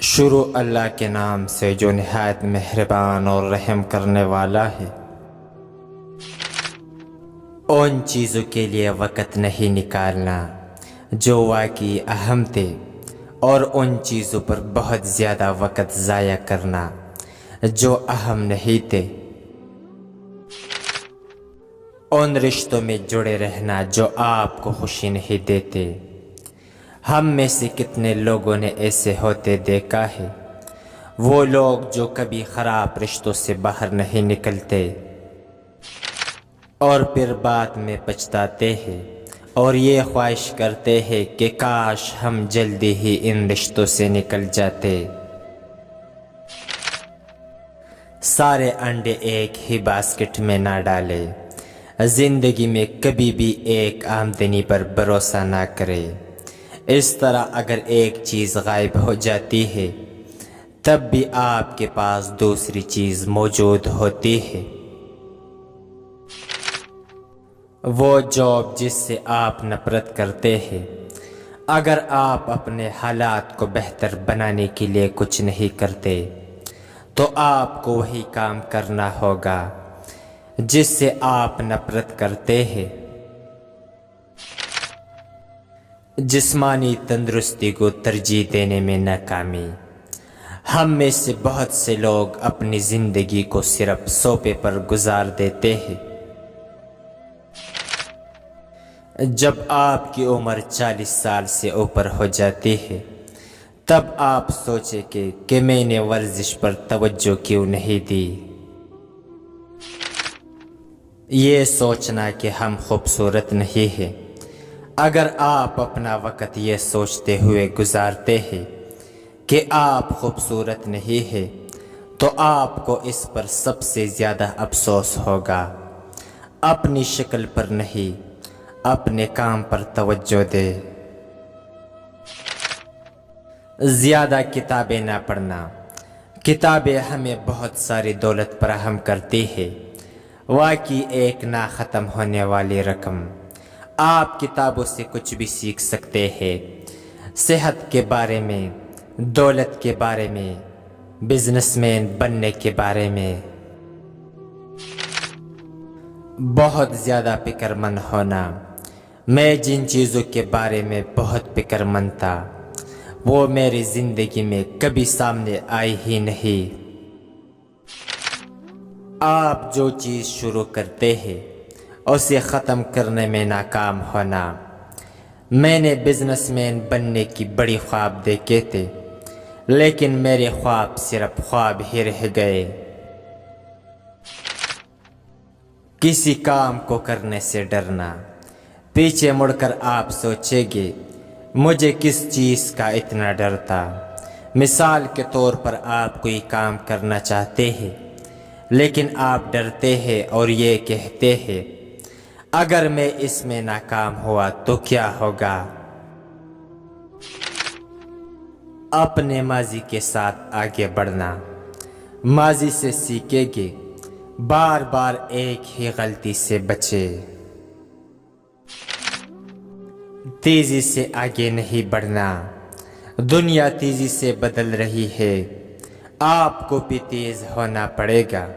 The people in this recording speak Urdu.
شروع اللہ کے نام سے جو نہایت مہربان اور رحم کرنے والا ہے۔ ان چیزوں کے لیے وقت نہیں نکالنا جو واقعی اہم تھے اور ان چیزوں پر بہت زیادہ وقت ضائع کرنا جو اہم نہیں تھے۔ ان رشتوں میں جڑے رہنا جو آپ کو خوشی نہیں دیتے۔ ہم میں سے کتنے لوگوں نے ایسے ہوتے دیکھا ہے، وہ لوگ جو کبھی خراب رشتوں سے باہر نہیں نکلتے اور پھر بعد میں پچھتاتے ہیں اور یہ خواہش کرتے ہیں کہ کاش ہم جلدی ہی ان رشتوں سے نکل جاتے۔ سارے انڈے ایک ہی باسکٹ میں نہ ڈالے۔ زندگی میں کبھی بھی ایک آمدنی پر بھروسہ نہ کرے۔ اس طرح اگر ایک چیز غائب ہو جاتی ہے تب بھی آپ کے پاس دوسری چیز موجود ہوتی ہے۔ وہ جاب جس سے آپ نفرت کرتے ہیں، اگر آپ اپنے حالات کو بہتر بنانے کے لیے کچھ نہیں کرتے تو آپ کو وہی کام کرنا ہوگا جس سے آپ نفرت کرتے ہیں۔ جسمانی تندرستی کو ترجیح دینے میں ناکامی۔ ہم میں سے بہت سے لوگ اپنی زندگی کو صرف سوفے پر گزار دیتے ہیں۔ جب آپ کی عمر 40 سال سے اوپر ہو جاتی ہے تب آپ سوچیں کہ میں نے ورزش پر توجہ کیوں نہیں دی۔ یہ سوچنا کہ ہم خوبصورت نہیں ہیں، اگر آپ اپنا وقت یہ سوچتے ہوئے گزارتے ہیں کہ آپ خوبصورت نہیں ہیں تو آپ کو اس پر سب سے زیادہ افسوس ہوگا۔ اپنی شکل پر نہیں، اپنے کام پر توجہ دے۔ زیادہ کتابیں نہ پڑھنا۔ کتابیں ہمیں بہت ساری دولت فراہم کرتی ہے، واقعی ایک نہ ختم ہونے والی رقم۔ آپ کتابوں سے کچھ بھی سیکھ سکتے ہیں، صحت کے بارے میں، دولت کے بارے میں، بزنس مین بننے کے بارے میں۔ بہت زیادہ فکر مند ہونا۔ میں جن چیزوں کے بارے میں بہت فکر مند تھا وہ میری زندگی میں کبھی سامنے آئی ہی نہیں۔ آپ جو چیز شروع کرتے ہیں اسے ختم کرنے میں ناکام ہونا۔ میں نے بزنس مین بننے کی بڑی خواب دیکھے تھے لیکن میرے خواب صرف خواب ہی رہ گئے۔ کسی کام کو کرنے سے ڈرنا۔ پیچھے مڑ کر آپ سوچیں گے مجھے کس چیز کا اتنا ڈر تھا۔ مثال کے طور پر آپ کوئی کام کرنا چاہتے ہیں لیکن آپ ڈرتے ہیں اور یہ کہتے ہیں اگر میں اس میں ناکام ہوا تو کیا ہوگا۔ اپنے ماضی کے ساتھ آگے بڑھنا۔ ماضی سے سیکھیں گے، بار بار ایک ہی غلطی سے بچے۔ تیزی سے آگے نہیں بڑھنا۔ دنیا تیزی سے بدل رہی ہے، آپ کو بھی تیز ہونا پڑے گا۔